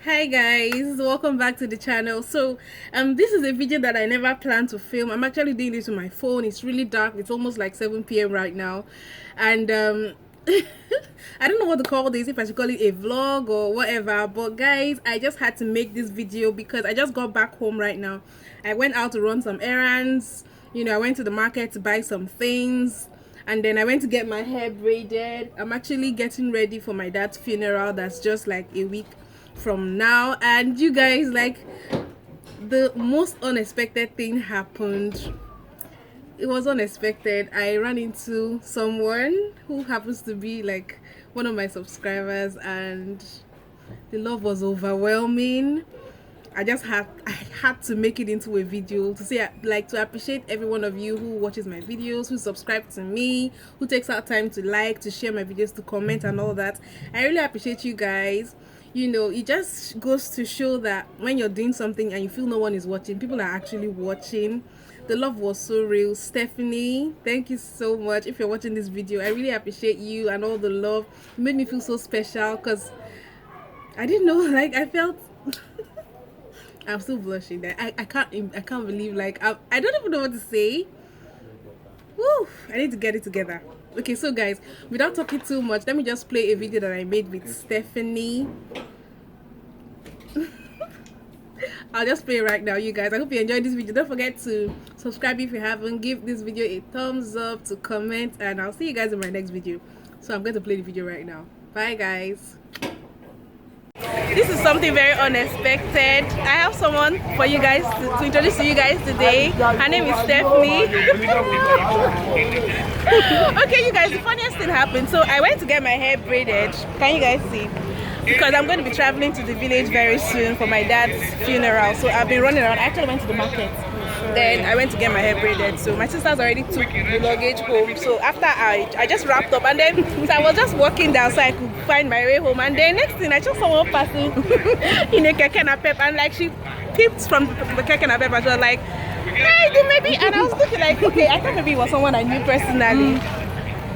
Hi guys, welcome back to the channel. So this is a video that I never planned to film. I'm actually doing this with my phone. It's really dark. It's almost like 7 p.m. right now, and I don't know what to call this, if I should call it a vlog or whatever. But guys, I just had to make this video because I just got back home right now. I went out to run some errands. I went to the market to buy some things, and then I went to get my hair braided. I'm actually getting ready for my dad's funeral. That's just like a week from now. And you guys, like, the most unexpected thing happened. It was unexpected. I ran into someone who happens to be like one of my subscribers, and the love was overwhelming. I had to make it into a video to say, like, to appreciate every one of you who watches my videos, who subscribe to me, who takes out time to like, to share my videos, to comment and all that. I really appreciate you guys. It just goes to show that when you're doing something and you feel no one is watching, people are actually watching. The love was so real. Stephanie, thank you so much. If you're watching this video, I really appreciate you and all the love. It made me feel so special because I didn't know, like, I felt I'm still blushing. I can't believe, like, I don't even know what to say. Woo, I need to get it together. Okay, so guys, without talking too much, let me just play a video that I made with Stephanie. I'll just play it right now, you guys. I hope you enjoyed this video. Don't forget to subscribe if you haven't. Give this video a thumbs up, to comment, and I'll see you guys in my next video. So I'm going to play the video right now. Bye guys. This is something very unexpected. I have someone for you guys to introduce to you guys today. Her name is Stephanie. Okay, you guys, the funniest thing happened. So I went to get my hair braided. Can you guys see? Because I'm going to be traveling to the village very soon for my dad's funeral. So I've been running around. I actually went to the market. Then I went to get my hair braided. So my sisters already took the luggage home. So after I just wrapped up, and then so I was just walking down so I could find my way home. And then next thing, I saw someone passing in a keke napep, and like she peeped from the keke napep and she was like, "Hi, Dumebi," and I was looking like, okay, I thought maybe it was someone I knew personally.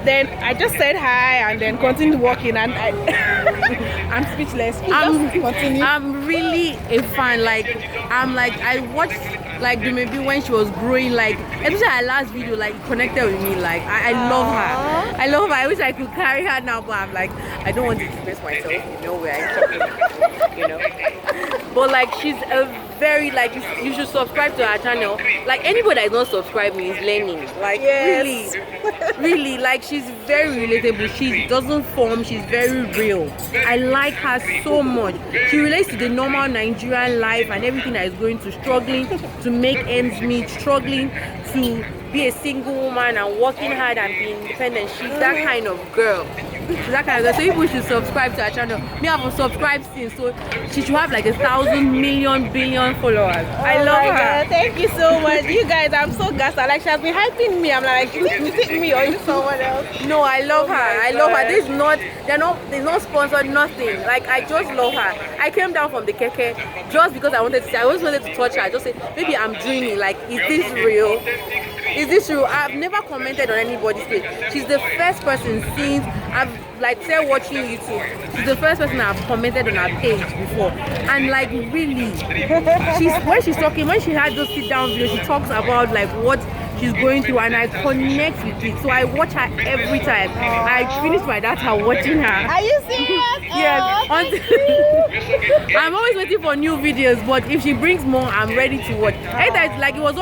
Then I just said hi and then continued walking, and I'm speechless. I'm really a fan. I watched like Dumebi when she was growing, like especially her last video, like connected with me. Like I love her. I love her. I wish I could carry her now, but I'm like, I don't want to express myself. Where I'm talking. But like she's a very, like, you should subscribe to her channel. Like anybody that is not subscribed me is learning. Like yes. really, like she's very relatable. She doesn't form. She's very real. I like her so much. She relates to the normal Nigerian life and everything that is going to, struggling to make ends meet, struggling to be a single woman and working hard and be independent. She's that kind of girl. So people should subscribe to her channel. Me, I've subscribed since, so she should have like 1,000 million billion followers. I love her. God, thank you so much. You guys, I'm so gassed. Like, she has been hyping me. I'm like, is it me or is it someone else? No, I love her. I love her. This is not, they're not sponsored, nothing. Like, I just love her. I came down from the keke just because I wanted to see. I always wanted to touch her. I just say, maybe I'm dreaming. Like, is this real? Is this true? I've never commented on anybody's page. She's the first person since I've like started watching YouTube. She's the first person I've commented on her page before. And like really, when she's talking, when she had those sit down videos, she talks about like what she's going through, and I connect with it. So I watch her every time. I finish my data watching her. Are you serious? Yes. I'm always waiting for new videos, but if she brings more, I'm ready to watch. Anytime, like it was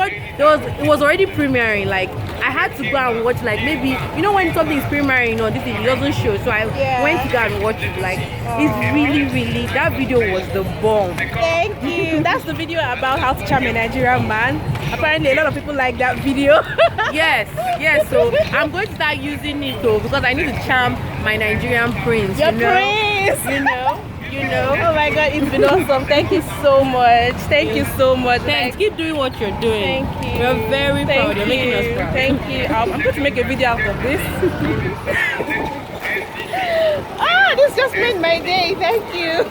already premiering. Like I had to go and watch, like maybe when something is premiering or this thing, it doesn't show. So I went to go and watch it. Like it's really, that video was the bomb. Thank you. That's the video about how to charm a Nigerian man. Apparently a lot of people like that video. yes, so I'm going to start using it though, because I need to charm my Nigerian prince. Your prince. Oh my God, it's been awesome. Thank you so much. Thank you so much. Thanks. Keep doing what you're doing. Thank you. We're very proud. You're making us proud. Thank you. I'm going to make a video out of this. This just made my day. Thank you.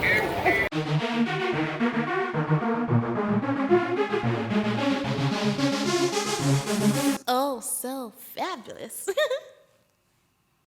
Oh, so fabulous.